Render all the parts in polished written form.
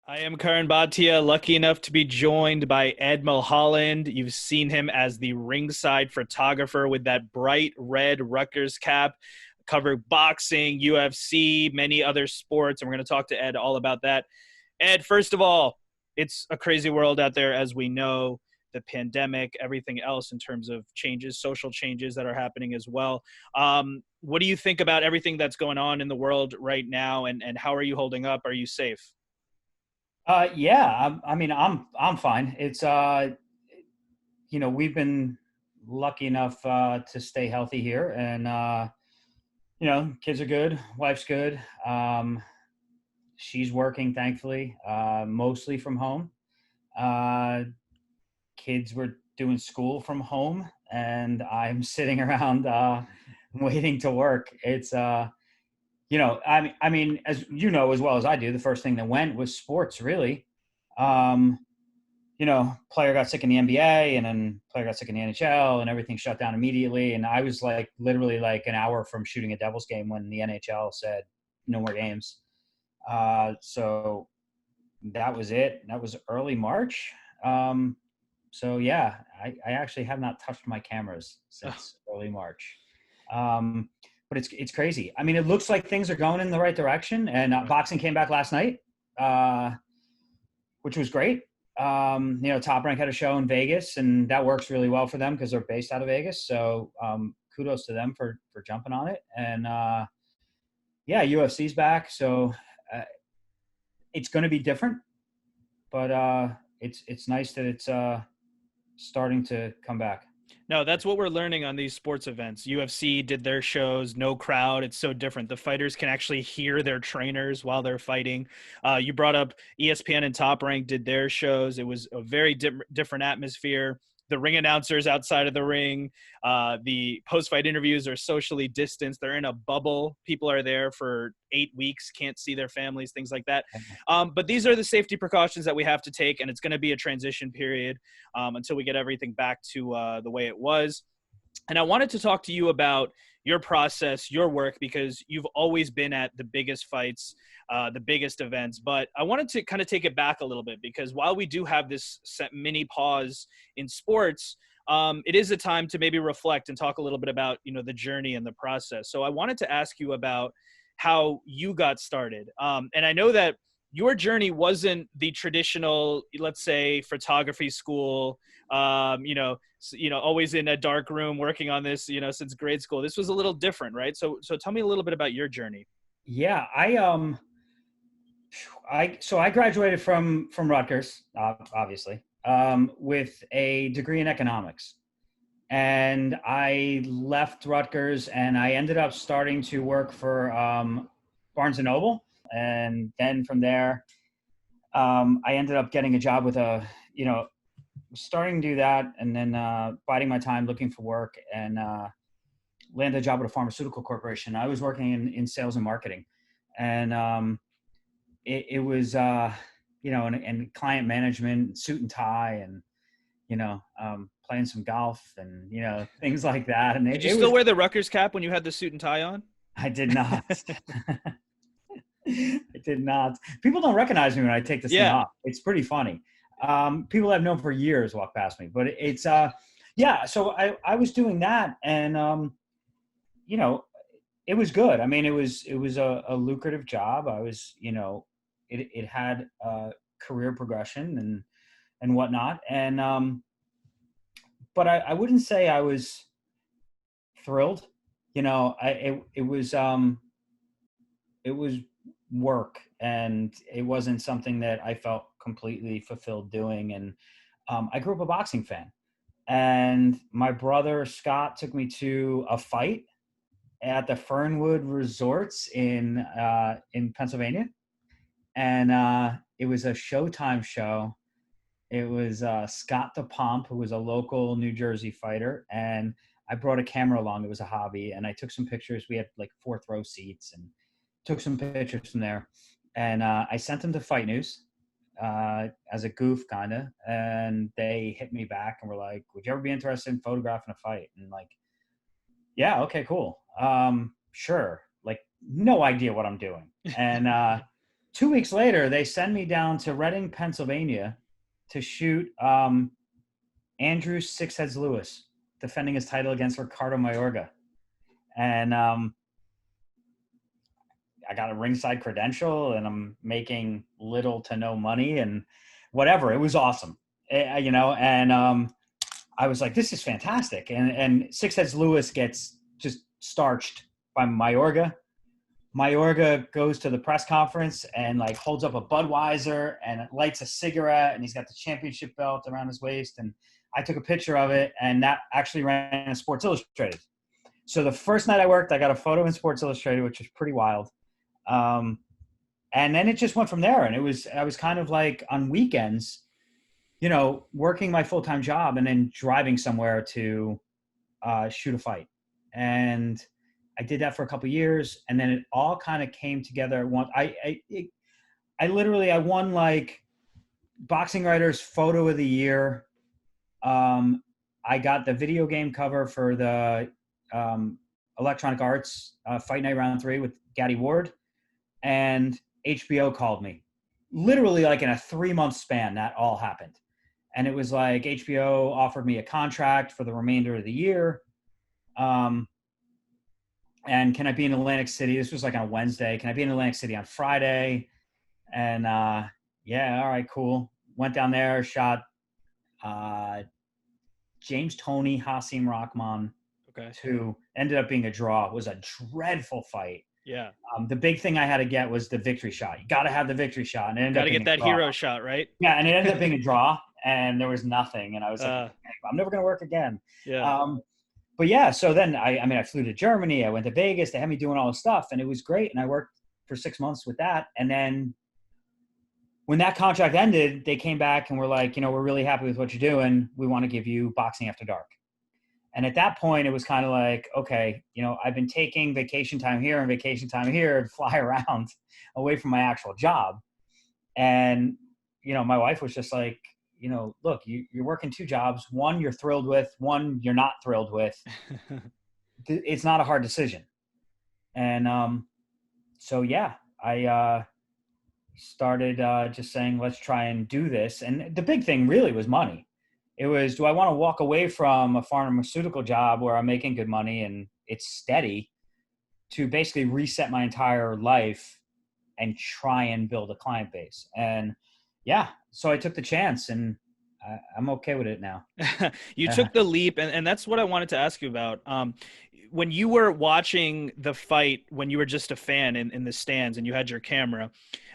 I am Curran Bhatia, lucky enough to be joined by Ed Mulholland. You've seen him as the ringside photographer with that bright red Rutgers cap, covered boxing, UFC, many other sports, and we're going to talk to Ed all about that. Ed, first of all, it's a crazy world out there, as we know, the pandemic, everything else in terms of changes, social changes that are happening as well. What do you think about everything that's going on in the world right now, and how are you holding up? Are you safe? Yeah, I'm fine. We've been lucky enough to stay healthy here, and kids are good, wife's good. She's working, thankfully, mostly from home. Uh, Kids were doing school from home, and I'm sitting around waiting to work. As you know as well as I do, the first thing that went was sports, really. Um, Player got sick in the NBA, and then player got sick in the NHL, and everything shut down immediately. And I was like literally like an hour from shooting a Devils game when the NHL said no more games. So that was it. That was early March. So yeah, I actually have not touched my cameras since early March. But it's crazy. I mean, it looks like things are going in the right direction, and boxing came back last night, which was great. Top Rank had a show in Vegas, and that works really well for them because they're based out of Vegas. So kudos to them for jumping on it. And yeah, UFC's back, so it's going to be different, but it's nice that it's starting to come back. No, that's what we're learning on these sports events. UFC did their shows, no crowd. It's so different. The fighters can actually hear their trainers while they're fighting. You brought up ESPN and Top Rank did their shows. It was a very different atmosphere. The ring announcers outside of the ring, the post-fight interviews are socially distanced. They're in a bubble. People are there for 8 weeks, can't see their families, things like that. But these are the safety precautions that we have to take, and it's going to be a transition period until we get everything back to the way it was. And I wanted to talk to you about your process, your work, because you've always been at the biggest fights, the biggest events. But I wanted to kind of take it back a little bit, because while we do have this mini pause in sports, it is a time to maybe reflect and talk a little bit about, the journey and the process. So I wanted to ask you about how you got started. And I know that your journey wasn't the traditional, let's say, photography school, always in a dark room working on this, since grade school. This was a little different, right? So tell me a little bit about your journey. Yeah, I graduated from Rutgers, obviously, with a degree in economics, and I left Rutgers, and I ended up starting to work for Barnes and Noble, and then from there, I ended up getting a job with starting to do that, and then biding my time looking for work, and landed a job at a pharmaceutical corporation. I was working in sales and marketing, and it was and client management, suit and tie, and playing some golf, and things like that. And Did you it still was wear the Rutgers cap when you had the suit and tie on? I did not. I did not. People don't recognize me when I take this thing Yeah. off. It's pretty funny. People I've known for years walk past me, but it's yeah. So I was doing that, and it was good. I mean, it was a lucrative job. I was, it had career progression and whatnot, and but I wouldn't say I was thrilled. It was work, and it wasn't something that I felt completely fulfilled doing. And I grew up a boxing fan, and my brother Scott took me to a fight at the Fernwood Resorts in Pennsylvania, and it was a Showtime show. It was Scott DePomp, who was a local New Jersey fighter, and I brought a camera along. It was a hobby, and I took some pictures. We had like fourth row seats, and took some pictures from there. And I sent them to Fight News as a goof, kind of, and they hit me back and were like, "Would you ever be interested in photographing a fight?" And like, yeah, okay, cool, sure. Like, no idea what I'm doing, and 2 weeks later, they send me down to Reading, Pennsylvania to shoot Andrew Six Heads Lewis defending his title against Ricardo Mayorga. And I got a ringside credential and I'm making little to no money and whatever. It was awesome, and I was like, this is fantastic. And Six Heads Lewis gets just starched by Mayorga. Mayorga goes to the press conference and like holds up a Budweiser and lights a cigarette, and he's got the championship belt around his waist. And I took a picture of it, and that actually ran in Sports Illustrated. So the first night I worked, I got a photo in Sports Illustrated, which was pretty wild. And then it just went from there. And I was kind of like on weekends, working my full-time job and then driving somewhere to shoot a fight. And I did that for a couple of years, and then it all kind of came together. I won like Boxing Writer's Photo of the Year. I got the video game cover for the Electronic Arts Fight Night Round 3 with Gaddy Ward, and HBO called me. Literally like in a 3-month span, that all happened. And it was like HBO offered me a contract for the remainder of the year. And can I be in Atlantic City? This was like on a Wednesday. Can I be in Atlantic City on Friday? And yeah, all right, cool. Went down there, shot James Toney, Hasim Rahman, who ended up being a draw. It was a dreadful fight. Yeah. The big thing I had to get was the victory shot. You got to have the victory shot. And got to get that hero shot, right? Yeah, and it ended up being a draw, and there was nothing. And I was like, I'm never going to work again. Yeah. But yeah, so then I flew to Germany. I went to Vegas. They had me doing all this stuff, and it was great. And I worked for 6 months with that. And then when that contract ended, they came back and were like, we're really happy with what you're doing. We want to give you Boxing After Dark. And at that point, it was kind of like, okay, I've been taking vacation time here and vacation time here to fly around away from my actual job. And, my wife was just like, look, you're working 2 jobs. One you're thrilled with, one you're not thrilled with. It's not a hard decision. And so, yeah, I started just saying, let's try and do this. And the big thing really was money. It was, do I want to walk away from a pharmaceutical job where I'm making good money and it's steady to basically reset my entire life and try and build a client base? And yeah, so I took the chance, and I'm okay with it now. You took the leap, and that's what I wanted to ask you about. When you were watching the fight, when you were just a fan in the stands and you had your camera,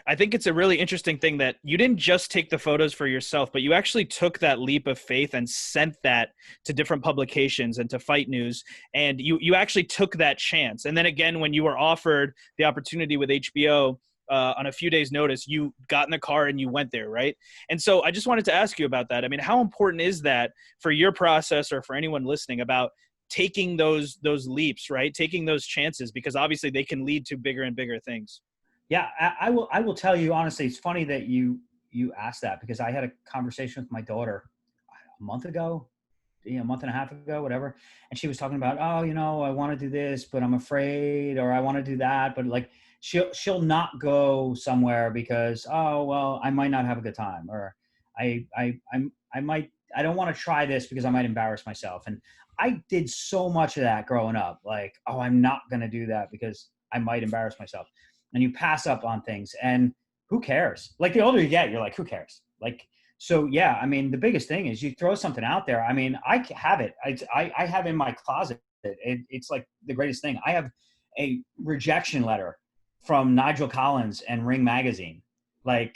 I think it's a really interesting thing that you didn't just take the photos for yourself, but you actually took that leap of faith and sent that to different publications and to Fight News. And you actually took that chance. And then again, when you were offered the opportunity with HBO, on a few days' notice, you got in the car and you went there, right? And so I just wanted to ask you about that. I mean, how important is that for your process or for anyone listening about taking those leaps, right? Taking those chances, because obviously they can lead to bigger and bigger things. Yeah, I will tell you honestly, it's funny that you asked that, because I had a conversation with my daughter a month ago, a month and a half ago, whatever. And she was talking about, I want to do this, but I'm afraid, or I want to do that. But like, she'll not go somewhere because, I might not have a good time, or I don't want to try this because I might embarrass myself. And I did so much of that growing up. Like, I'm not going to do that because I might embarrass myself. And you pass up on things, and who cares? Like, the older you get, you're like, who cares? Like, so yeah, I mean, the biggest thing is you throw something out there. I mean, I have it. I have in my closet. It's like the greatest thing. I have a rejection letter from Nigel Collins and Ring Magazine, like,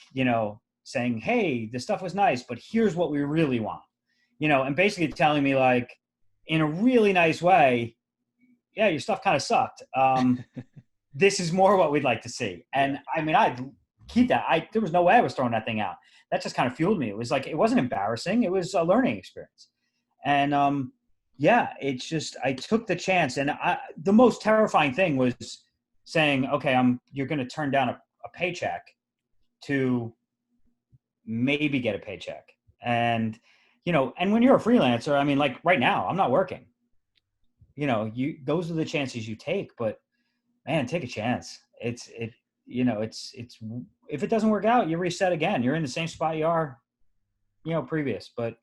saying, hey, this stuff was nice, but here's what we really want, and basically telling me, like, in a really nice way, yeah, your stuff kind of sucked. This is more what we'd like to see. And I mean, I'd keep that. There was no way I was throwing that thing out. That just kind of fueled me. It was like, it wasn't embarrassing. It was a learning experience. And yeah, it's just, I took the chance. And the most terrifying thing was saying, okay, you're going to turn down a paycheck to maybe get a paycheck. And, and when you're a freelancer, I mean, like right now, I'm not working. Those are the chances you take, but man, take a chance. It's if it doesn't work out, you reset again. You're in the same spot you are, previous. But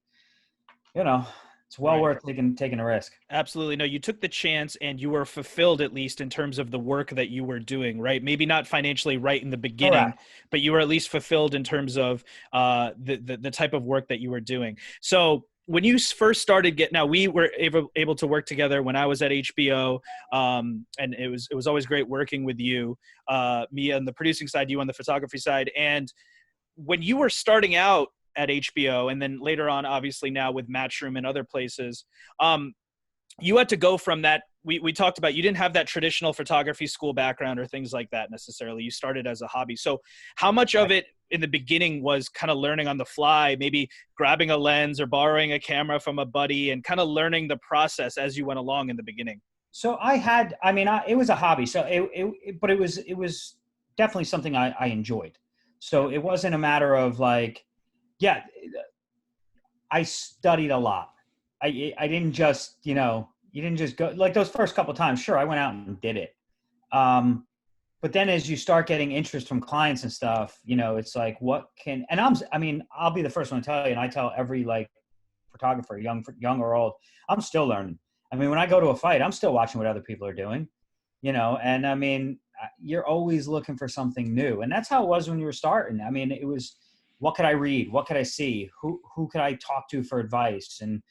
it's well Right. worth taking a risk. Absolutely. No, you took the chance and you were fulfilled, at least in terms of the work that you were doing, right? Maybe not financially right in the beginning, Correct. but you were at least fulfilled in terms of the type of work that you were doing. So when you first started now we were able to work together when I was at HBO, and it was always great working with you, me on the producing side, you on the photography side. And when you were starting out at HBO, and then later on, obviously now with Matchroom and other places, you had to go from that. We talked about, you didn't have that traditional photography school background or things like that necessarily. You started as a hobby. So how much of it in the beginning was kind of learning on the fly, maybe grabbing a lens or borrowing a camera from a buddy and kind of learning the process as you went along in the beginning? So it was a hobby. So but it was definitely something I enjoyed. So it wasn't a matter of like, yeah, I studied a lot. I didn't just, you didn't just go like those first couple of times. Sure, I went out and did it. But then as you start getting interest from clients and stuff, it's like, I'll be the first one to tell you, and I tell every like photographer, young or old, I'm still learning. I mean, when I go to a fight, I'm still watching what other people are doing, and I mean, you're always looking for something new. And that's how it was when you were starting. I mean, it was, what could I read? What could I see? Who could I talk to for advice? And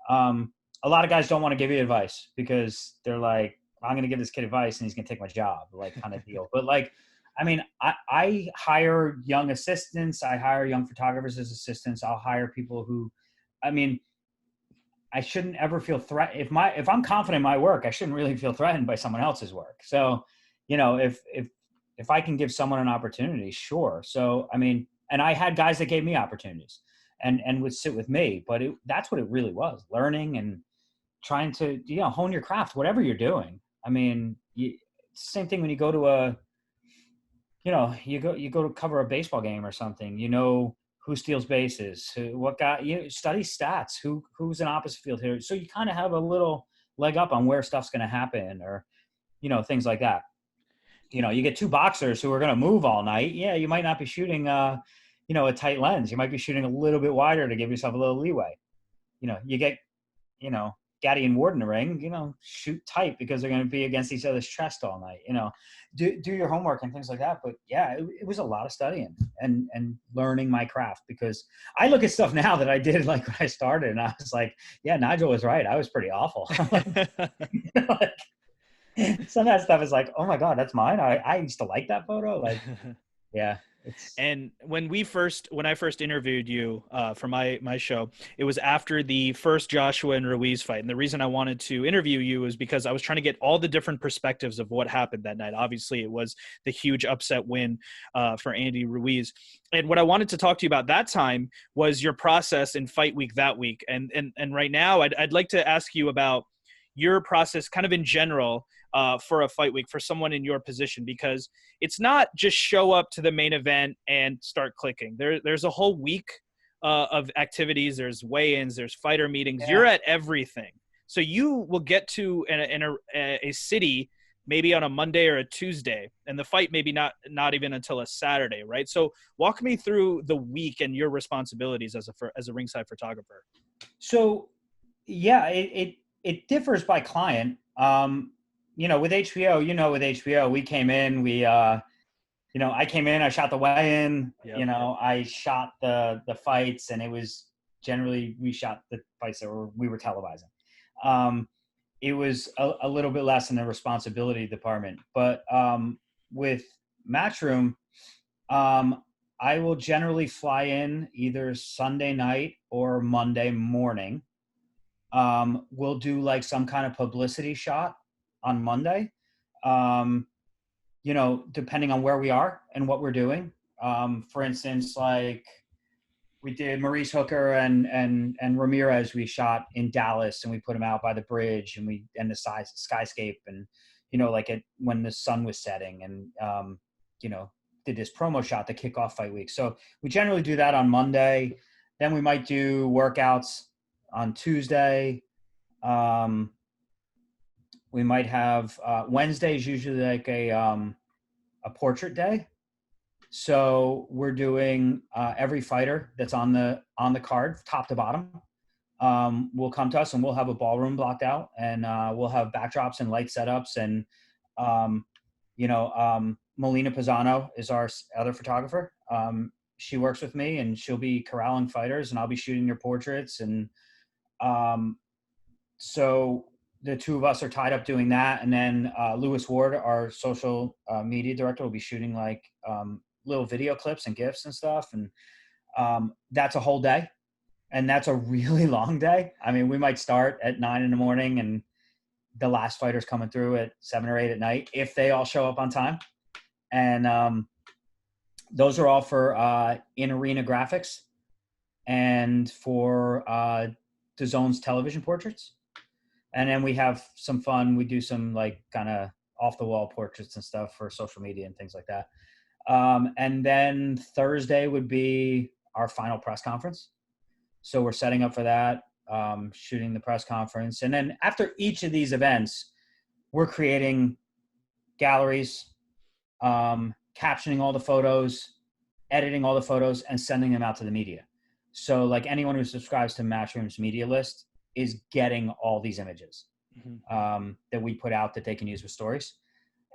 a lot of guys don't want to give you advice because they're like, I'm going to give this kid advice and he's going to take my job, like kind of deal. But like, I mean, I hire young assistants. I hire young photographers as assistants. I'll hire people who, I mean, I shouldn't ever feel threatened. If I'm confident in my work, I shouldn't really feel threatened by someone else's work. So, if I can give someone an opportunity, sure. So, I mean, and I had guys that gave me opportunities and would sit with me, but that's what it really was, learning and trying to, hone your craft, whatever you're doing. I mean, same thing when you go to you go to cover a baseball game or something, who steals bases, what guy, study stats, who's an opposite field hitter. So you kind of have a little leg up on where stuff's going to happen, or, things like that. You get two boxers who are going to move all night. Yeah. You might not be shooting, a tight lens. You might be shooting a little bit wider to give yourself a little leeway. You get, Gaddy and Ward in the ring, shoot tight because they're going to be against each other's chest all night, do your homework and things like that. But yeah, it was a lot of studying and learning my craft, because I look at stuff now that I did like when I started and I was like, yeah, Nigel was right. I was pretty awful. Like, some of that stuff is like, oh my God, that's mine. I used to like that photo. Like, yeah. And when I first interviewed you for my show, it was after the first Joshua and Ruiz fight. And the reason I wanted to interview you is because I was trying to get all the different perspectives of what happened that night. Obviously, it was the huge upset win for Andy Ruiz. And what I wanted to talk to you about that time was your process in fight week that week. And right now, I'd like to ask you about your process kind of in general for a fight week for someone in your position, because it's not just show up to the main event and start clicking. There's a whole week of activities. There's weigh-ins, there's fighter meetings. Yeah. You're at everything. So you will get to a city maybe on a Monday or a Tuesday, and the fight maybe not even until a Saturday, right? So walk me through the week and your responsibilities as a ringside photographer. So yeah, it differs by client. With HBO, with HBO, we came in, I came in, I shot the weigh-in, Yep. I shot the fights, and it was generally, we shot the fights that we were televising. It was a little bit less in the responsibility department, but with Matchroom, I will generally fly in either Sunday night or Monday morning. We'll do like some kind of publicity shot on Monday, depending on where we are and what we're doing. For instance, like we did Maurice Hooker and Ramirez, we shot in Dallas and we put them out by the bridge and the skyscape and, when the sun was setting and, did this promo shot to kick off fight week. So we generally do that on Monday. Then we might do workouts on Tuesday. We might have Wednesday is usually like a portrait day. So we're doing every fighter that's on the card, top to bottom, will come to us, and we'll have a ballroom blocked out, and we'll have backdrops and light setups. And um, Melina Pisano is our other photographer. She works with me, and she'll be corralling fighters, and I'll be shooting their portraits. And um, so the two of us are tied up doing that. And then Lewis Ward, our social media director, will be shooting like little video clips and GIFs and stuff. And that's a whole day. And that's a really long day. I mean, we might start at 9 in the morning and the last fighter's coming through at 7 or 8 at night, if they all show up on time. And those are all for in-arena graphics and for DAZN's television portraits. And then we have some fun. We do some like kind of off-the-wall portraits and stuff for social media and things like that. And then Thursday would be our final press conference. So we're setting up for that, shooting the press conference. And then after each of these events, we're creating galleries, captioning all the photos, editing all the photos, and sending them out to the media. So like anyone who subscribes to Matchroom's media list is getting all these images that we put out that they can use with stories.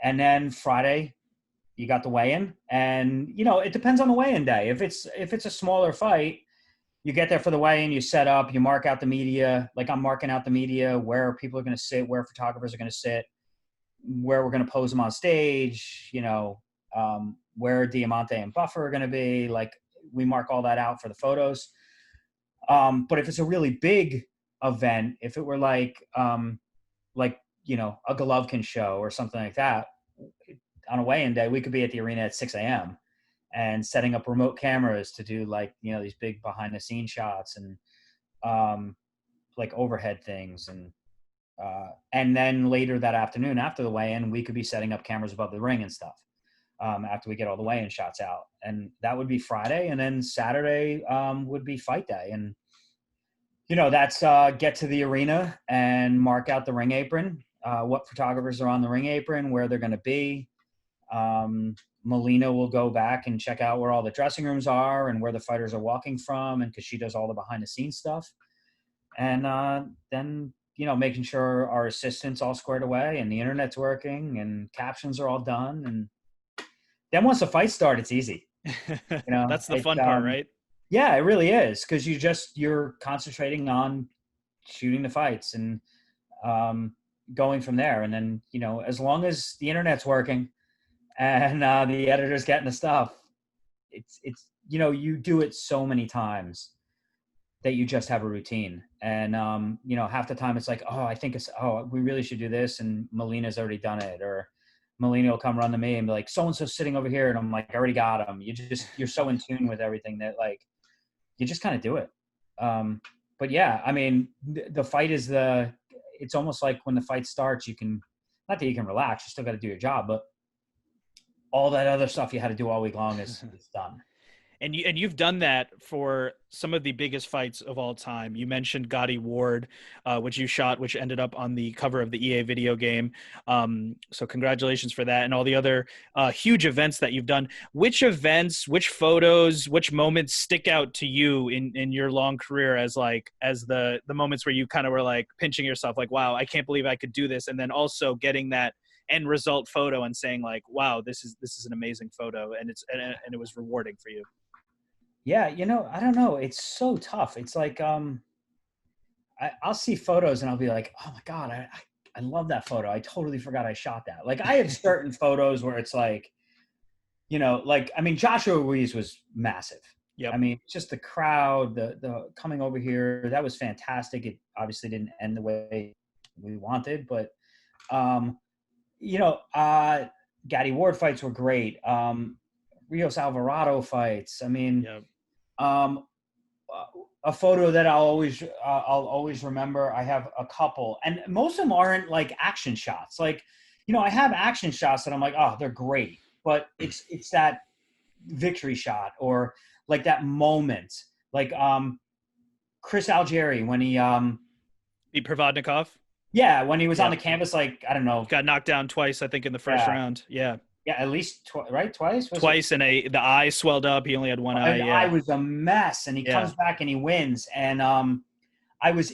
And then Friday, you got the weigh-in, and it depends on the weigh-in day. If it's a smaller fight, you get there for the weigh-in, you set up, you mark out the media. Like I'm marking out the media, where people are going to sit, where photographers are going to sit, where we're going to pose them on stage, where Diamante and Buffer are going to be. Like we mark all that out for the photos. But if it's a really big event, if it were like a Golovkin show or something like that, on a weigh-in day, we could be at the arena at 6 a.m. and setting up remote cameras to do like, these big behind the scenes shots and like overhead things. And then later that afternoon after the weigh-in, we could be setting up cameras above the ring and stuff after we get all the weigh-in shots out. And that would be Friday. And then Saturday would be fight day. And, that's get to the arena and mark out the ring apron, what photographers are on the ring apron, where they're going to be. Melina will go back and check out where all the dressing rooms are and where the fighters are walking from, and because she does all the behind the scenes stuff. And then making sure our assistants all squared away and the internet's working and captions are all done. And then once the fight starts, it's easy. That's the fun part, right? Yeah, it really is, because you're concentrating on shooting the fights and going from there. And then as long as the internet's working and the editor's getting the stuff, it's you do it so many times that you just have a routine. And half the time it's like, we really should do this, and Melina's already done it. Or Melina will come run to me and be like, so and so sitting over here, and I'm like, I already got him. You're so in tune with everything that like you just kind of do it. But yeah, I mean, the fight is it's almost like when the fight starts, not that you can relax, you still got to do your job, but all that other stuff you had to do all week long is done. And you've done that for some of the biggest fights of all time. You mentioned Gotti Ward, which you shot, which ended up on the cover of the EA video game. So congratulations for that, and all the other huge events that you've done. Which events, which photos, which moments stick out to you in your long career as the moments where you kind of were like pinching yourself, like, wow, I can't believe I could do this, and then also getting that end result photo and saying like, wow, this is an amazing photo, and it was rewarding for you. Yeah, I don't know. It's so tough. It's like I'll see photos and I'll be like, oh my God, I love that photo. I totally forgot I shot that. Like I have certain photos where it's like, Joshua Ruiz was massive. Yep. I mean, just the crowd, the coming over here, that was fantastic. It obviously didn't end the way we wanted, but Gotti Ward fights were great. Rios Alvarado fights. I mean, yep. A photo that I'll always remember. I have a couple, and most of them aren't like action shots. Like, I have action shots that I'm like, oh, they're great, but it's that victory shot or like that moment, like Chris Algieri when he beat Provodnikov. Yeah, when he was on the canvas, like I don't know, got knocked down twice, I think, in the first round. Yeah. Yeah, at least right, twice was it? Twice, and the eye swelled up. He only had one eye. And I Yeah, was a mess, and he yeah. comes back and he wins. And I was,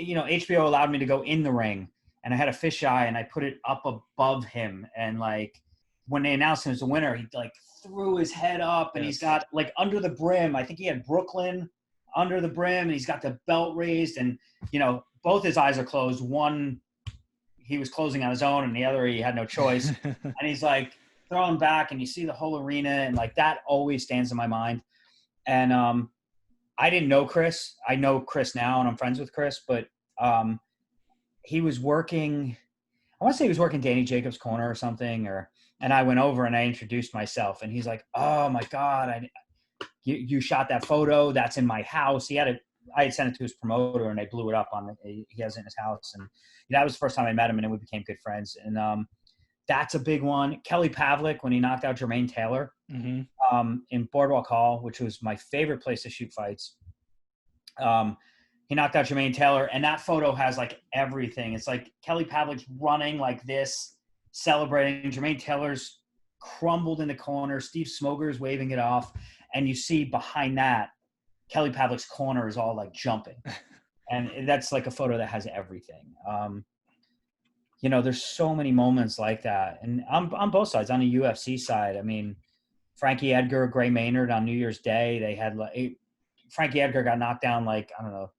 HBO allowed me to go in the ring, and I had a fisheye, and I put it up above him, and like when they announced him as the winner, he like threw his head up, and he's Yes. got like under the brim. I think he had Brooklyn under the brim, and he's got the belt raised, and both his eyes are closed. One he was closing on his own, and the other he had no choice. And he's like throwing back, and you see the whole arena, and like that always stands in my mind. And I didn't know Chris. I know Chris now, and I'm friends with Chris, but he was working. I want to say he was working Danny Jacobs' corner or something, and I went over and I introduced myself, and he's like, "Oh my God, you shot that photo? That's in my house." I had sent it to his promoter, and they blew it up he has it in his house, and that was the first time I met him, and then we became good friends. And that's a big one. Kelly Pavlik, when he knocked out Jermaine Taylor in Boardwalk Hall, which was my favorite place to shoot fights. He knocked out Jermaine Taylor, and that photo has like everything. It's like Kelly Pavlik's running like this, celebrating. Jermaine Taylor's crumbled in the corner. Steve Smoger's waving it off, and you see behind that, Kelly Pavlik's corner is all like jumping. And that's like a photo that has everything. There's so many moments like that. And on both sides, on the UFC side, I mean, Frankie Edgar, Gray Maynard on New Year's Day, they had Frankie Edgar got knocked down like, I don't know,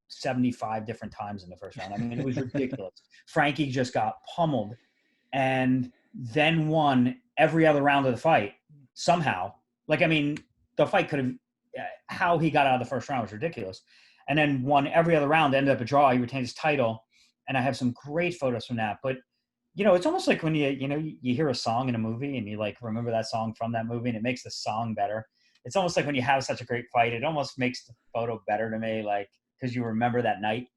75 different times in the first round. I mean, it was ridiculous. Frankie just got pummeled and then won every other round of the fight somehow. Like, I mean, the fight could have, how he got out of the first round was ridiculous. And then won every other round, ended up a draw. He retained his title. And I have some great photos from that. But, it's almost like when you hear a song in a movie and you like remember that song from that movie and it makes the song better. It's almost like when you have such a great fight, it almost makes the photo better to me, like, because you remember that night.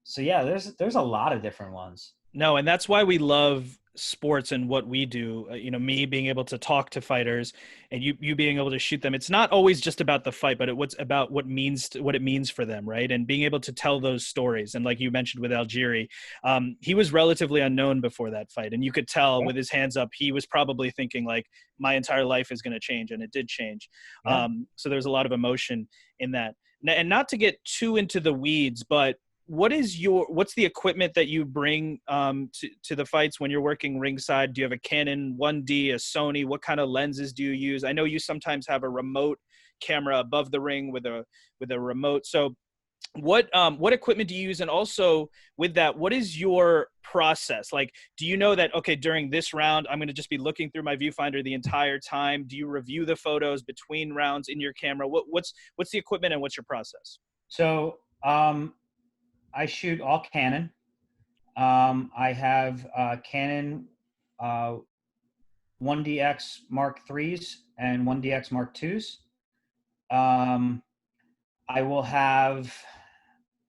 So yeah, there's a lot of different ones. No, and that's why we love sports and what we do. Me being able to talk to fighters and you being able to shoot them. It's not always just about the fight, but what's about what it means for them, right? And being able to tell those stories. And like you mentioned with Algieri, he was relatively unknown before that fight, and you could tell with his hands up, he was probably thinking like, my entire life is going to change, and it did change. Yeah. So there's a lot of emotion in that. And not to get too into the weeds, but what's the equipment that you bring to the fights when you're working ringside? Do you have a Canon 1D, a Sony? What kind of lenses do you use? I know you sometimes have a remote camera above the ring with a remote. So what equipment do you use? And also with that, what is your process? Like, do you know that, okay, during this round, I'm going to just be looking through my viewfinder the entire time? Do you review the photos between rounds in your camera? What's the equipment and what's your process? So, I shoot all Canon. I have Canon 1DX Mark IIIs and 1DX Mark IIs. I will have,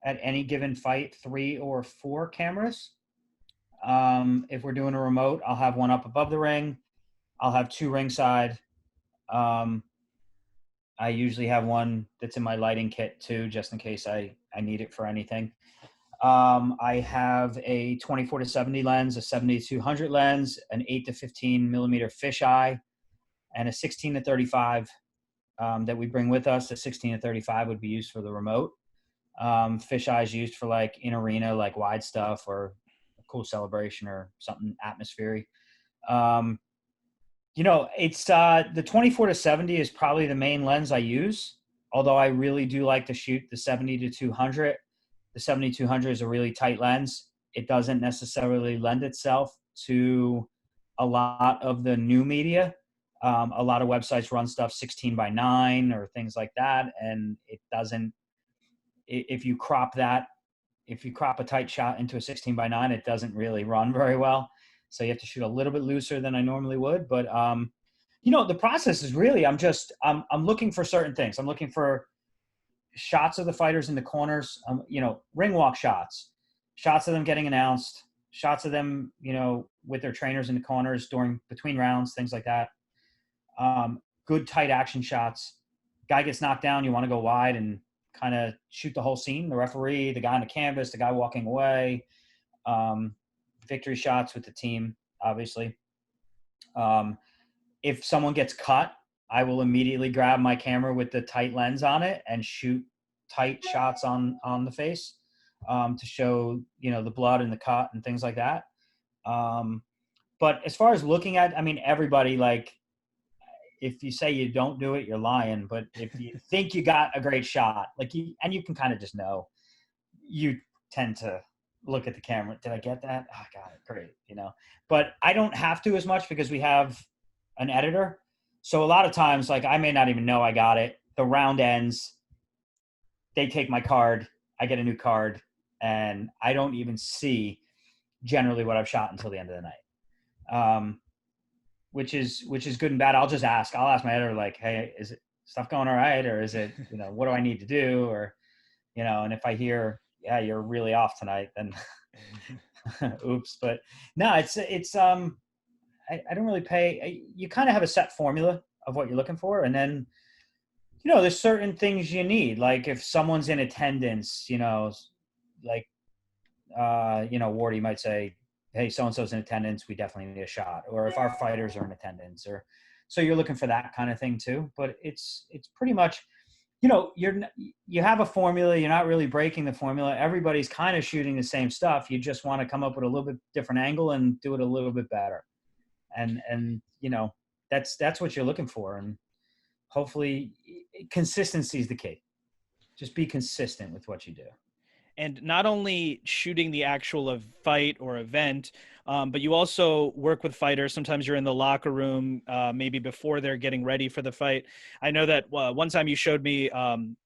at any given fight, 3 or 4 cameras. If we're doing a remote, I'll have one up above the ring. I'll have 2 ringside. I usually have one that's in my lighting kit too, just in case I need it for anything. I have a 24-70 lens, a 70-200 lens, an 8-15 millimeter fisheye, and a 16-35 that we bring with us. The 16-35 would be used for the remote. Fisheye is used for like in arena, like wide stuff or a cool celebration or something atmospheric. It's the 24-70 is probably the main lens I use, although I really do like to shoot the 70-200. The 70-200 is a really tight lens. It doesn't necessarily lend itself to a lot of the new media. A lot of websites run stuff 16:9 or things like that, and it doesn't. If you crop a tight shot into a 16:9, it doesn't really run very well. So you have to shoot a little bit looser than I normally would. But the process is really I'm looking for certain things. I'm looking for shots of the fighters in the corners, ring walk shots of them getting announced, shots of them, with their trainers in the corners between rounds, things like that. Good tight action shots. Guy gets knocked down, you want to go wide and kind of shoot the whole scene. The referee, the guy on the canvas, the guy walking away. Victory shots with the team. obviously. If someone gets cut, I will immediately grab my camera with the tight lens on it and shoot tight shots on the face, to show, the blood and the cut and things like that. But as far as looking at, I mean, everybody, like, if you say you don't do it, you're lying. But if you think you got a great shot, like, you can kind of just know, you tend to look at the camera. Did I get that? Oh, I got it. Great. But I don't have to as much because we have an editor. So a lot of times, like, I may not even know I got it. The round ends. They take my card. I get a new card, and I don't even see generally what I've shot until the end of the night. Which is good and bad. I'll ask my editor, like, hey, is it stuff going all right? Or is it, what do I need to do? Or, and if I hear, yeah, you're really off tonight, then oops. But no, I don't really pay. You kind of have a set formula of what you're looking for. And then, there's certain things you need. Like if someone's in attendance, like, Wardy might say, hey, so-and-so's in attendance, we definitely need a shot. Or if our fighters are in attendance, or so you're looking for that kind of thing too. But it's pretty much, you have a formula. You're not really breaking the formula. Everybody's kind of shooting the same stuff. You just want to come up with a little bit different angle and do it a little bit better. And that's what you're looking for. And hopefully consistency is the key. Just be consistent with what you do. And not only shooting the actual fight or event, but you also work with fighters. Sometimes you're in the locker room, maybe before they're getting ready for the fight. I know that one time you showed me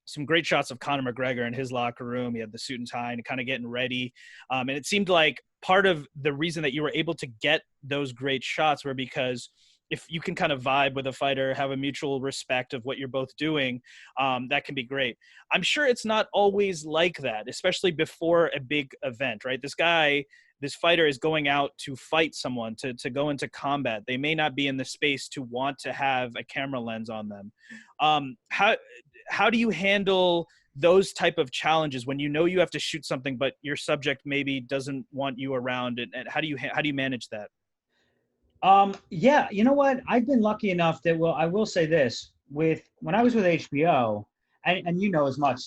some great shots of Conor McGregor in his locker room. He had the suit and tie and kind of getting ready. And it seemed like part of the reason that you were able to get those great shots were because if you can kind of vibe with a fighter, have a mutual respect of what you're both doing, that can be great. I'm sure it's not always like that, especially before a big event, right? This fighter is going out to fight someone, to go into combat. They may not be in the space to want to have a camera lens on them. How do you handle those type of challenges when you have to shoot something, but your subject maybe doesn't want you around? And how do you manage that? Yeah, you know what? I've been lucky enough that, well, I will say this, when I was with HBO, and as much,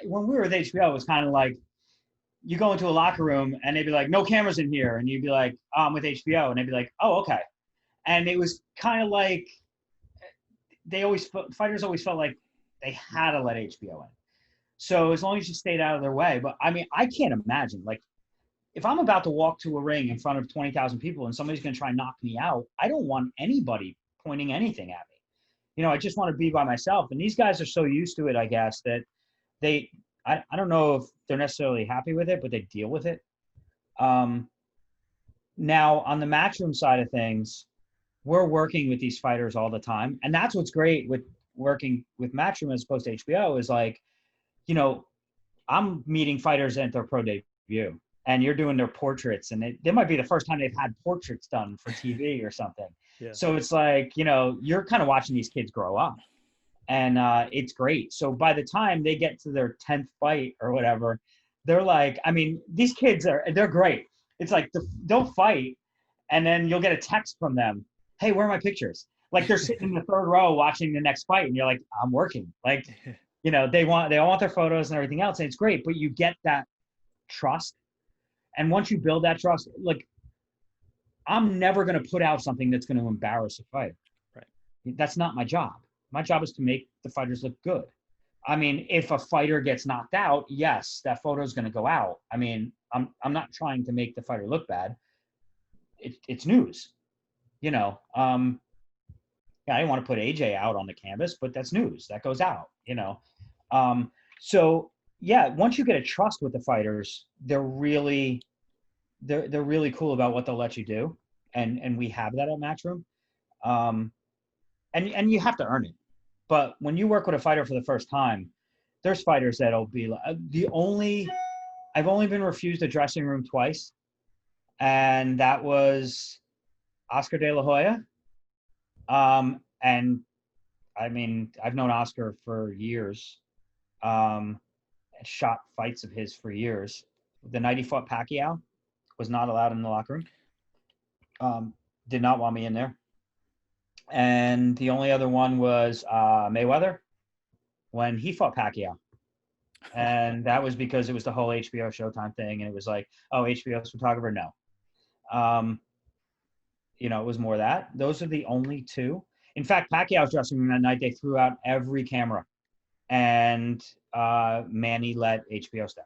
when we were with HBO, it was kind of like, you go into a locker room and they'd be like, no cameras in here. And you'd be like, oh, I'm with HBO. And they'd be like, oh, okay. And it was kind of like, fighters always felt like they had to let HBO in. So as long as you stayed out of their way. But I mean, I can't imagine, like, if I'm about to walk to a ring in front of 20,000 people and somebody's going to try and knock me out, I don't want anybody pointing anything at me. I just want to be by myself. And these guys are so used to it, I guess, that I don't know if they're necessarily happy with it, but they deal with it. Now, on the matchroom side of things, we're working with these fighters all the time. And that's what's great with working with matchroom as opposed to HBO is like, I'm meeting fighters at their pro debut. And you're doing their portraits, and they might be the first time they've had portraits done for TV or something. Yeah. So it's like, you're kind of watching these kids grow up, and it's great. So by the time they get to their 10th fight or whatever, they're like, I mean, these kids they're great. It's like, don't fight, and then you'll get a text from them, hey, where are my pictures? Like they're sitting in the third row watching the next fight, and you're like, I'm working. Like, they want their photos and everything else, and it's great. But you get that trust. And once you build that trust, like, I'm never going to put out something that's going to embarrass a fighter. Right. That's not my job. My job is to make the fighters look good. I mean, if a fighter gets knocked out, yes, that photo is going to go out. I mean, I'm not trying to make the fighter look bad. It's news, Yeah, I didn't want to put AJ out on the canvas, but that's news that goes out, So yeah, once you get a trust with the fighters, they're really cool about what they'll let you do, and we have that at Matchroom, and you have to earn it. But when you work with a fighter for the first time, there's fighters that'll be like, I've only been refused a dressing room twice, and that was Oscar De La Hoya, and I mean, I've known Oscar for years. Shot fights of his for years. The night he fought Pacquiao, was not allowed in the locker room. Did not want me in there. And the only other one was Mayweather when he fought Pacquiao. And that was because it was the whole HBO Showtime thing. And it was like, oh, HBO's photographer? No. Um, it was more that. Those are the only two. In fact, Pacquiao's dressing room that night, they threw out every camera. And Manny let HBO stay.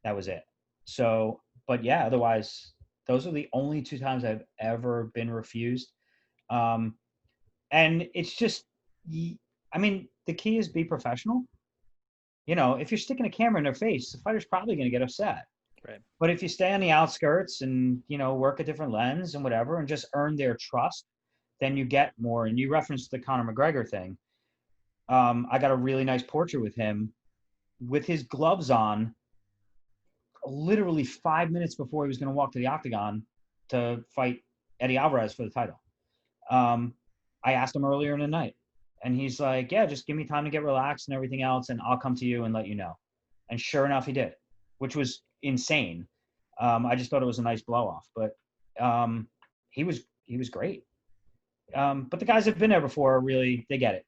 That was it. So, but yeah, otherwise, those are the only two times I've ever been refused. Um, and it's just, I mean, the key is be professional. If you're sticking a camera in their face, the fighter's probably going to get upset. Right. But if you stay on the outskirts and, work a different lens and whatever and just earn their trust, then you get more. And you referenced the Conor McGregor thing. I got a really nice portrait with him with his gloves on, literally 5 minutes before he was going to walk to the octagon to fight Eddie Alvarez for the title. I asked him earlier in the night, and he's like, yeah, just give me time to get relaxed and everything else, and I'll come to you and let you know. And sure enough, he did, which was insane. I just thought it was a nice blow off, but he was great. But the guys that have been there before, really, they get it,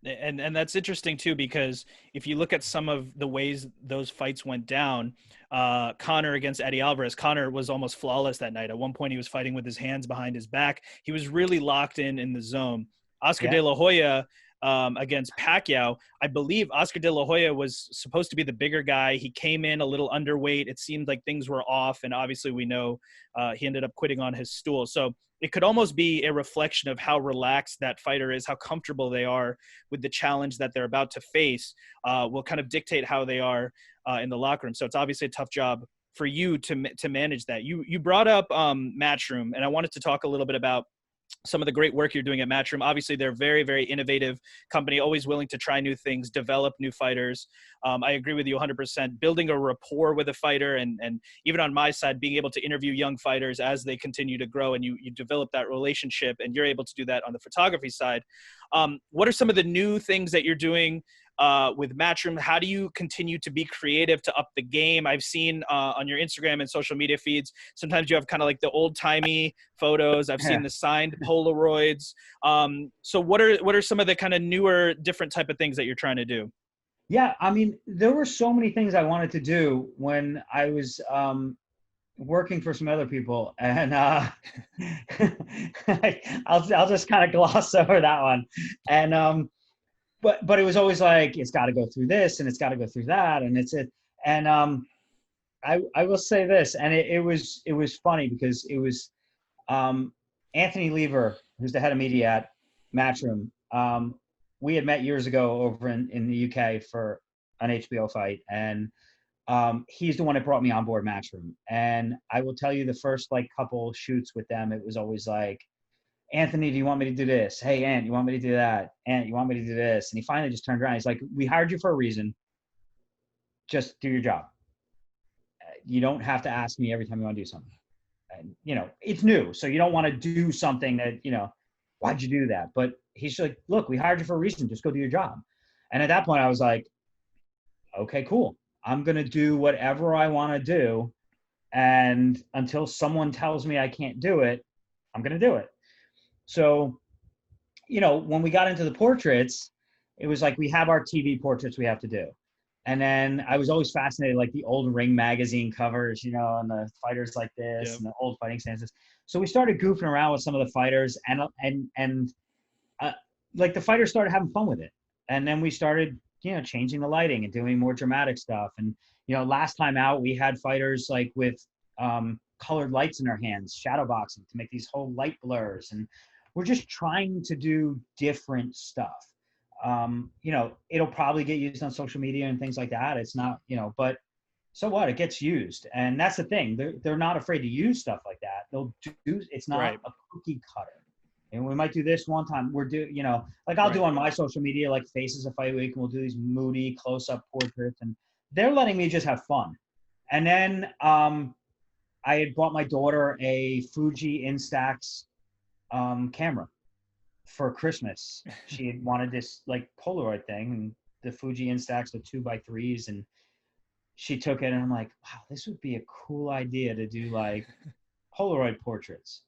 And that's interesting too, because if you look at some of the ways those fights went down, Conor against Eddie Alvarez, Conor was almost flawless that night. At one point, he was fighting with his hands behind his back. He was really locked in the zone. Oscar De La Hoya against Pacquiao, I believe Oscar De La Hoya was supposed to be the bigger guy. He came in a little underweight. It seemed like things were off, and obviously we know he ended up quitting on his stool. So it could almost be a reflection of how relaxed that fighter is, how comfortable they are with the challenge that they're about to face, will kind of dictate how they are in the locker room. So it's obviously a tough job for you to manage that. You brought up Matchroom, and I wanted to talk a little bit about some of the great work you're doing at Matchroom. Obviously, they're a very, very innovative company, always willing to try new things, develop new fighters. I agree with you 100%. Building a rapport with a fighter, and even on my side, being able to interview young fighters as they continue to grow, and you develop that relationship, and you're able to do that on the photography side. What are some of the new things that you're doing with Matchroom? How do you continue to be creative to up the game? I've seen on your Instagram and social media feeds, sometimes you have kind of like the old timey photos. I've seen the signed Polaroids. So what are some of the kind of newer, different type of things that you're trying to do? Yeah, I mean, there were so many things I wanted to do when I was working for some other people, and I'll just kind of gloss over that one. And but it was always like, it's got to go through this and it's got to go through that, and it's it. And I will say this, and it was funny because it was Anthony Lemaire, who's the head of media at Matchroom. We had met years ago over in the UK for an HBO fight, and he's the one that brought me on board Matchroom. And I will tell you, the first couple shoots with them, it was always like, Anthony, do you want me to do this? Hey, Ant, you want me to do that? Ant, you want me to do this? And he finally just turned around. He's like, we hired you for a reason. Just do your job. You don't have to ask me every time you want to do something. And, it's new. So you don't want to do something that, why'd you do that? But he's like, look, we hired you for a reason. Just go do your job. And at that point, I was like, okay, cool. I'm going to do whatever I want to do. And until someone tells me I can't do it, I'm going to do it. So, when we got into the portraits, it was like, we have our TV portraits we have to do. And then I was always fascinated, like the old Ring magazine covers, and the fighters like this, yep, and the old fighting stances. So we started goofing around with some of the fighters, and the fighters started having fun with it. And then we started, changing the lighting and doing more dramatic stuff. And, last time out, we had fighters with colored lights in their hands, shadow boxing, to make these whole light blurs. And we're just trying to do different stuff. It'll probably get used on social media and things like that. It's not, but so what? It gets used. And that's the thing. They're not afraid to use stuff like that. They'll do, it's not right, a cookie cutter. And we might do this one time. I'll right, do on my social media, like Faces of Fight Week, and we'll do these moody close-up portraits. And they're letting me just have fun. And then I had bought my daughter a Fuji Instax camera for Christmas. She had wanted this Polaroid thing, and the Fuji Instax, the 2x3s, and she took it, and I'm like, wow, this would be a cool idea to do Polaroid portraits.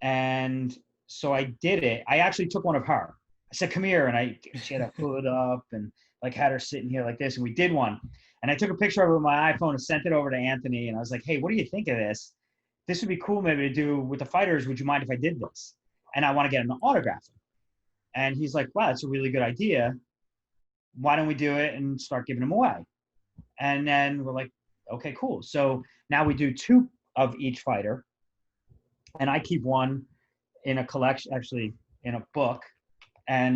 And so I did it. I actually took one of her. I said, come here. And she had a hood up and like had her sitting here like this. And we did one. And I took a picture of it with my iPhone and sent it over to Anthony. And I was like, hey, what do you think of this? This would be cool maybe to do with the fighters. Would you mind if I did this? And I want to get an autograph. And he's like, wow, that's a really good idea. Why don't we do it and start giving them away? And then we're like, okay, cool. So now we do 2 of each fighter. And I keep one in a collection, actually in a book. And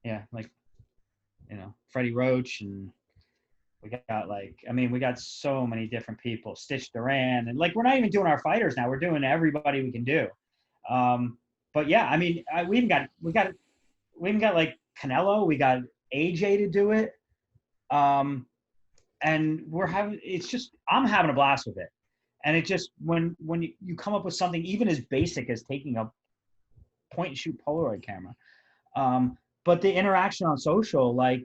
yeah, like, you know, Freddie Roach, and we got like, I mean, we got so many different people, Stitch Duran, and like, we're not even doing our fighters now. We're doing everybody we can do. But yeah, I mean, we even got like Canelo, we got AJ to do it. And I'm having a blast with it. And it just, when you come up with something even as basic as taking a point and shoot Polaroid camera, but the interaction on social, like,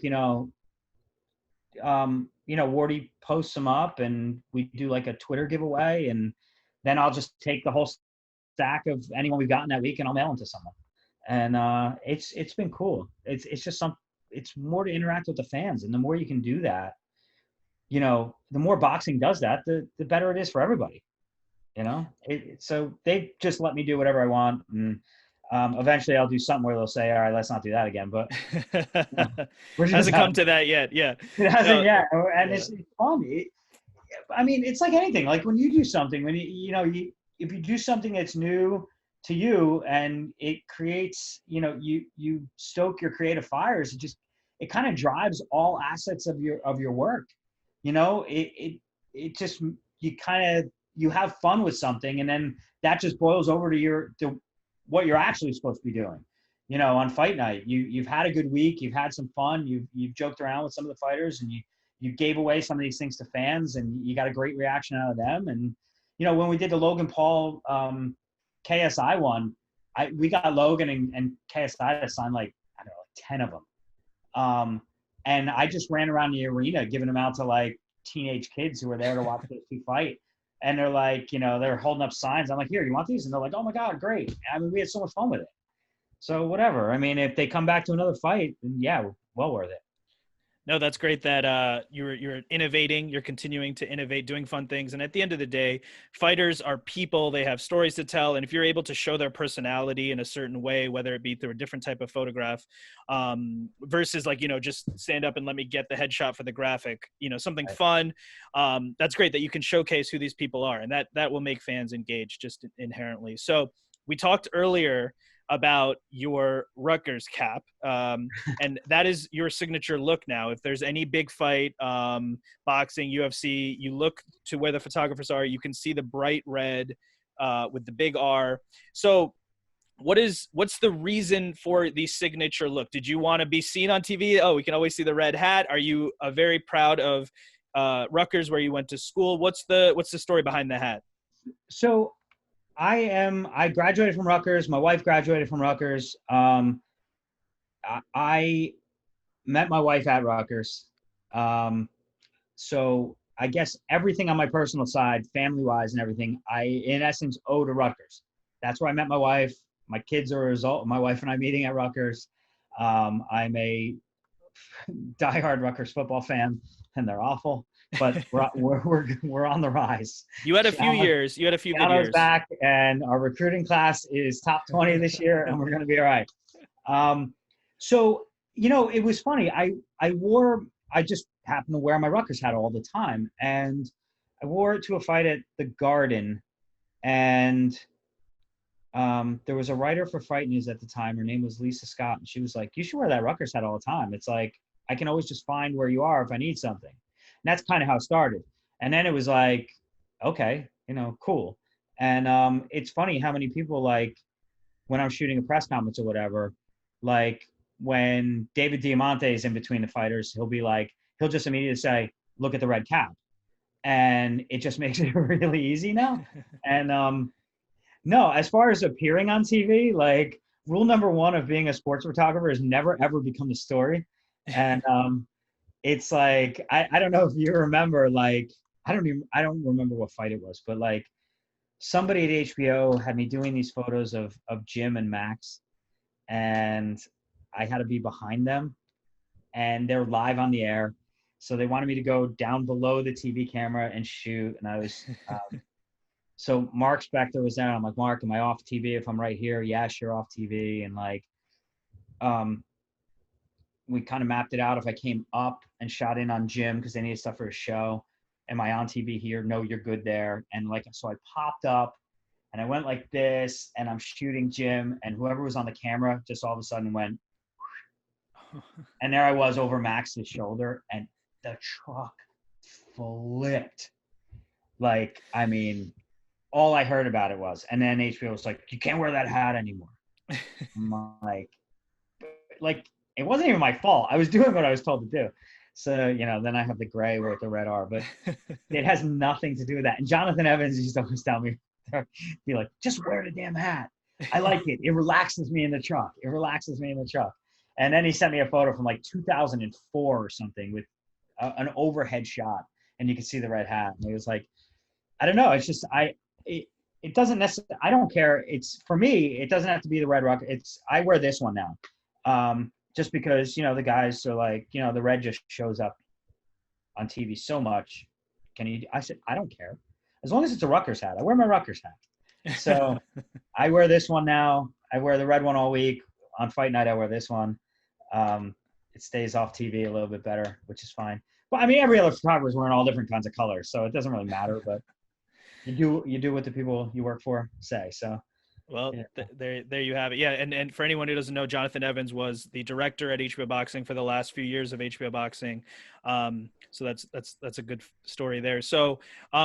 Wardy posts them up and we do like a Twitter giveaway, and then I'll just take the whole stack of anyone we've gotten that week and I'll mail them to someone. And it's been cool. It's more to interact with the fans, and the more you can do that, the more boxing does that, the better it is for everybody. So they just let me do whatever I want, and eventually I'll do something where they'll say, all right, let's not do that again. But hasn't come to that yet. Yeah, it hasn't yet. And it's fun. I mean, it's like anything. Like when you do something, when if you do something that's new to you and it creates, you stoke your creative fires, it kind of drives all assets of your work. It just, you have fun with something, and then that just boils over to what you're actually supposed to be doing. On fight night, you've had a good week, you've had some fun, you've joked around with some of the fighters, and you gave away some of these things to fans, and you got a great reaction out of them. And when we did the Logan Paul KSI one, we got Logan and KSI to sign like, I don't know, like 10 of them. And I just ran around the arena giving them out to like teenage kids who were there to watch those 2 fight. And they're like, they're holding up signs. I'm like, here, you want these? And they're like, oh my God, great. I mean, we had so much fun with it. So whatever. I mean, if they come back to another fight, then yeah, well worth it. No, that's great that you're innovating, you're continuing to innovate, doing fun things. And at the end of the day, fighters are people, they have stories to tell. And if you're able to show their personality in a certain way, whether it be through a different type of photograph, versus like, just stand up and let me get the headshot for the graphic, something fun, that's great that you can showcase who these people are. And that will make fans engage just inherently. So we talked earlier about your Rutgers cap, and that is your signature look now. If there's any big fight, boxing, UFC, you look to where the photographers are, you can see the bright red with the big R. So what's the reason for the signature look? Did you want to be seen on TV? Oh, we can always see the red hat. Are you very proud of Rutgers, where you went to school? What's the story behind the hat? So I graduated from Rutgers. My wife graduated from Rutgers. I met my wife at Rutgers. So I guess everything on my personal side, family-wise and everything, I, in essence, owe to Rutgers. That's where I met my wife. My kids are a result of my wife and I meeting at Rutgers. I'm a diehard Rutgers football fan, and they're awful. But we're on the rise. You had a few years. You had a few good years. Back, and our recruiting class is top 20 this year, and we're going to be all right. So it was funny. I just happened to wear my Rutgers hat all the time, and I wore it to a fight at the Garden, and there was a writer for Fight News at the time. Her name was Lisa Scott, and she was like, "You should wear that Rutgers hat all the time. It's like I can always just find where you are if I need something." And that's kind of how it started. And then it was like, okay, cool. And it's funny how many people, like, when I'm shooting a press conference or whatever, like when David Diamante is in between the fighters, he'll just immediately say, look at the red cap. And it just makes it really easy now. And no, as far as appearing on TV, like, rule number 1 of being a sports photographer is never, ever become the story. And it's like, I don't know if you remember, like, I don't remember what fight it was, but like somebody at HBO had me doing these photos of Jim and Max, and I had to be behind them, and they're live on the air. So they wanted me to go down below the TV camera and shoot. And I was, so Mark Spector was there. I'm like, Mark, am I off TV if I'm right here? Yes, you're off TV. And like, um, we kind of mapped it out. If I came up and shot in on Jim because they needed stuff for a show, am I on TV here? No, you're good there. And like, so I popped up and I went like this, and I'm shooting Jim, and whoever was on the camera just all of a sudden went, and there I was over Max's shoulder, and the truck flipped. Like, I mean, all I heard about it was, and then HBO was like, you can't wear that hat anymore. I'm like, it wasn't even my fault. I was doing what I was told to do. So, you know, then I have the gray with the red R, but it has nothing to do with that. And Jonathan Evans used to always tell me, be like, just wear the damn hat. I like it. It relaxes me in the truck. It relaxes me in the truck. And then he sent me a photo from like 2004 or something with an overhead shot, and you can see the red hat. And he was like, I don't know. It's just, it doesn't necessarily, I don't care. It's, for me, it doesn't have to be the red rock. It's, I wear this one now. Just because, you know, the guys are like, you know, the red just shows up on TV so much. I said, I don't care. As long as it's a Rutgers hat. I wear my Rutgers hat. So I wear this one now. I wear the red one all week. On fight night, I wear this one. It stays off TV a little bit better, which is fine. But I mean, every other photographer is wearing all different kinds of colors, so it doesn't really matter. But you do what the people you work for say. So, Well, yeah. there you have it. Yeah, and for anyone who doesn't know, Jonathan Evans was the director at HBO Boxing for the last few years of HBO Boxing. So that's a good story there. So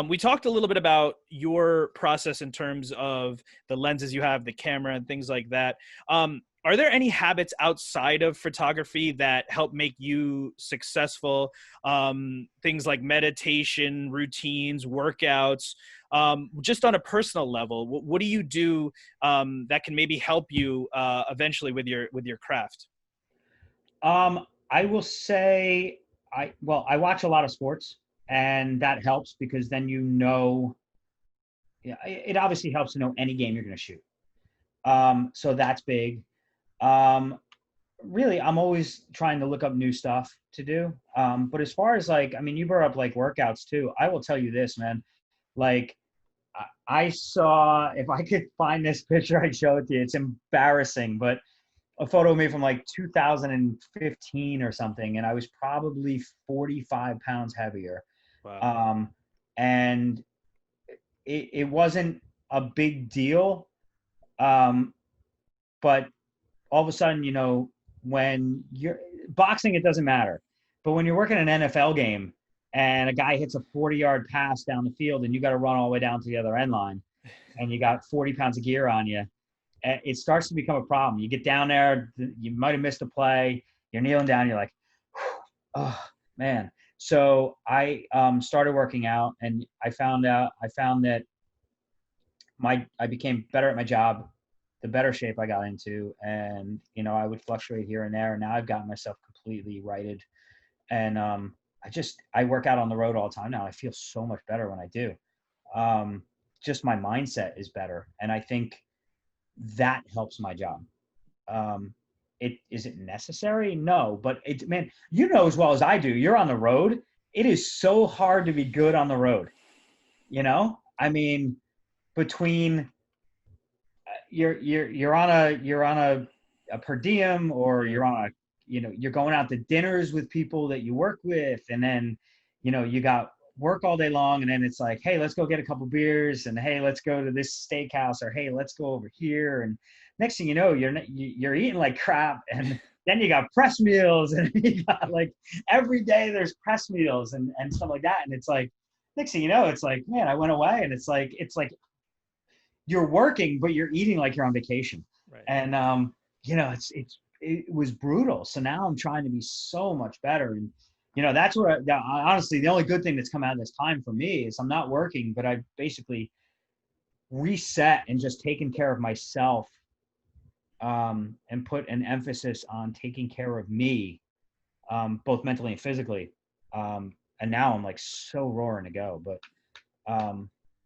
we talked a little bit about your process in terms of the lenses you have, the camera, and things like that. Are there any habits outside of photography that help make you successful? Things like meditation, routines, workouts, just on a personal level. What do you do that can maybe help you eventually with your craft? I will say I watch a lot of sports, and that helps because then you know, yeah, it obviously helps to know any game you're going to shoot. So that's big. Um, Really, I'm always trying to look up new stuff to do. But as far as like, I mean, you brought up like workouts too. I will tell you this, man. Like, I saw, if I could find this picture, I'd show it to you. It's embarrassing, but a photo of me from like 2015 or something, and I was probably 45 pounds heavier. Wow. Um, and it wasn't a big deal. Um, but all of a sudden, you know, when you're boxing, it doesn't matter. But when you're working an NFL game and a guy hits a 40-yard pass down the field and you got to run all the way down to the other end line and you got 40 pounds of gear on you, it starts to become a problem. You get down there, you might have missed a play, you're kneeling down, you're like, oh, man. So I started working out, and I found that I became better at my job the better shape I got into. And, you know, I would fluctuate here and there. And now I've gotten myself completely righted. And I work out on the road all the time now. I feel so much better when I do. Just my mindset is better. And I think that helps my job. Is it necessary? No, but man, you know as well as I do, you're on the road. It is so hard to be good on the road. You know, I mean, between you're on a per diem, or you're on a, you know, you're going out to dinners with people that you work with, and then, you know, you got work all day long, and then it's like, hey, let's go get a couple beers, and hey, let's go to this steakhouse, or hey, let's go over here. And next thing you know, you're eating like crap. And then you got press meals, and you got like every day there's press meals and stuff like that. And it's like, next thing you know, it's like, man, I went away, and it's like you're working, but you're eating like you're on vacation. Right. And, you know, it was brutal. So now I'm trying to be so much better. And, you know, that's where honestly, the only good thing that's come out of this time for me is I'm not working, but I basically reset and just taken care of myself, and put an emphasis on taking care of me, both mentally and physically. And now I'm like so roaring to go, but,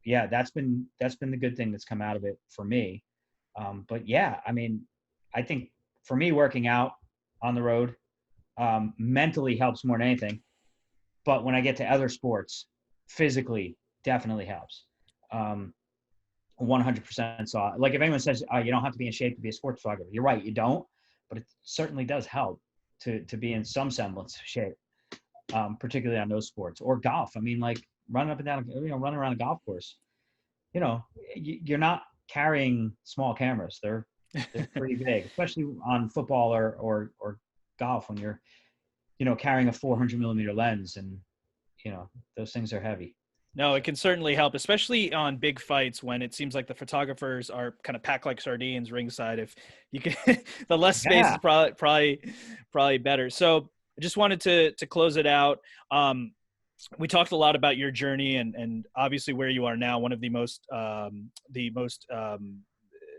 yeah, that's been the good thing that's come out of it for me. But yeah, I mean, I think for me, working out on the road mentally helps more than anything. But when I get to other sports, physically definitely helps. 100% saw. Like if anyone says you don't have to be in shape to be a sports photographer, you're right, you don't. But it certainly does help to be in some semblance of shape, particularly on those sports or golf. I mean, like running up and down, running around a golf course. You're not carrying small cameras. They're pretty big, especially on football or golf when you're carrying a 400 millimeter lens, and those things are heavy. No, it can certainly help, especially on big fights when it seems like the photographers are kind of packed like sardines ringside. If you can, the less space is probably better. So I just wanted to close it out. We talked a lot about your journey and obviously where you are now, one of the most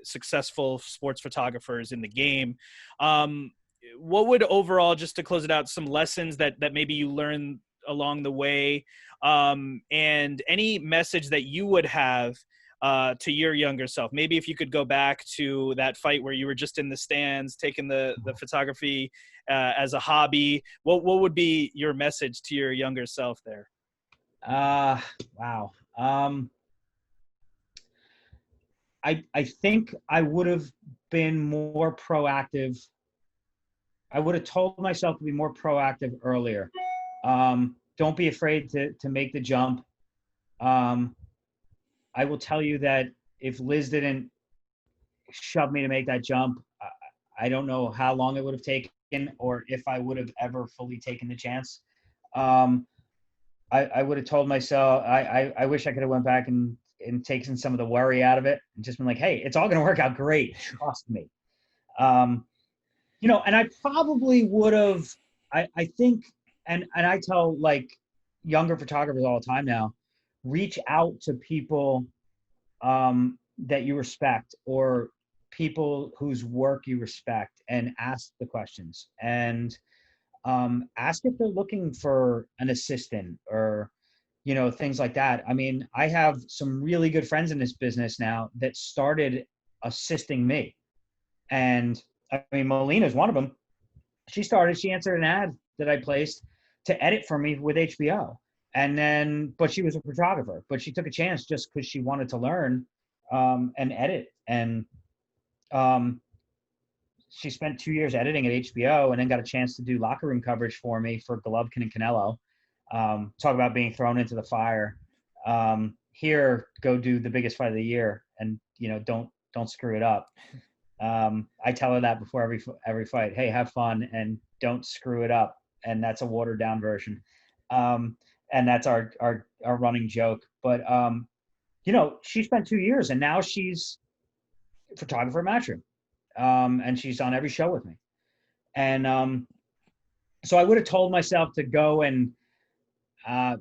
successful sports photographers in the game. What would overall, just to close it out, some lessons that maybe you learned along the way, and any message that you would have to your younger self? Maybe if you could go back to that fight where you were just in the stands taking the photography as a hobby, what would be your message to your younger self there? Wow. I think I would have been more proactive. I would have told myself to be more proactive earlier. Don't be afraid to make the jump. I will tell you that if Liz didn't shove me to make that jump, I don't know how long it would have taken or if I would have ever fully taken the chance. I would have told myself, I wish I could have went back and taken some of the worry out of it and just been like, hey, it's all going to work out great. Trust me. And I probably would have, I think, and I tell like younger photographers all the time now, reach out to people that you respect or people whose work you respect and ask the questions and ask if they're looking for an assistant or, things like that. I mean, I have some really good friends in this business now that started assisting me. And I mean, Melina's one of them. She answered an ad that I placed to edit for me with HBO. And then, but she was a photographer, but she took a chance just because she wanted to learn and edit. And she spent 2 years editing at HBO and then got a chance to do locker room coverage for me for Golovkin and Canelo. Talk about being thrown into the fire. Here, go do the biggest fight of the year and, don't screw it up. I tell her that before every fight. Hey, have fun and don't screw it up. And that's a watered down version. And that's our running joke. But, she spent 2 years and now she's a photographer at Matchroom. And she's on every show with me. And so I would have told myself to go and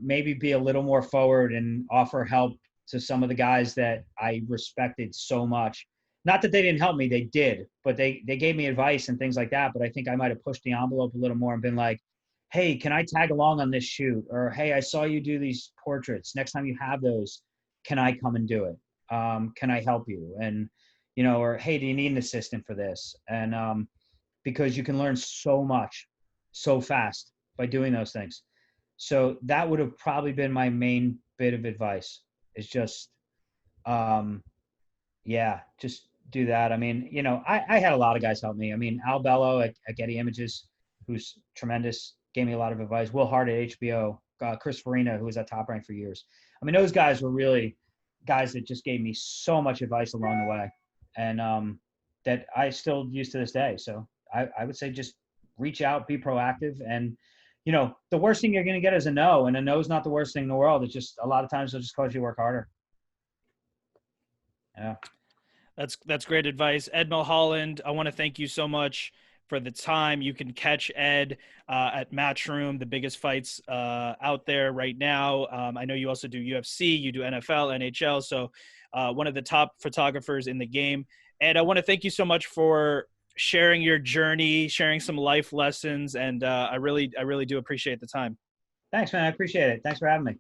maybe be a little more forward and offer help to some of the guys that I respected so much. Not that they didn't help me, they did, but they gave me advice and things like that. But I think I might have pushed the envelope a little more and been like, hey, can I tag along on this shoot? Or, hey, I saw you do these portraits. Next time you have those, can I come and do it? Can I help you? And, or, hey, do you need an assistant for this? And because you can learn so much so fast by doing those things. So that would have probably been my main bit of advice is just, just do that. I mean, I had a lot of guys help me. I mean, Al Bello at Getty Images, who's tremendous, gave me a lot of advice. Will Hart at HBO, Chris Farina, who was at Top Rank for years. I mean, those guys were really guys that just gave me so much advice along the way. And that I still use to this day. So I would say just reach out, be proactive. And, the worst thing you're going to get is a no. And a no is not the worst thing in the world. It's just a lot of times it'll just cause you to work harder. Yeah. That's great advice. Ed Mulholland, I want to thank you so much for the time. You can catch Ed at Matchroom, the biggest fights out there right now. I know you also do UFC, you do NFL, NHL. So one of the top photographers in the game. Ed, I want to thank you so much for sharing your journey, sharing some life lessons. And I really do appreciate the time. Thanks, man. I appreciate it. Thanks for having me.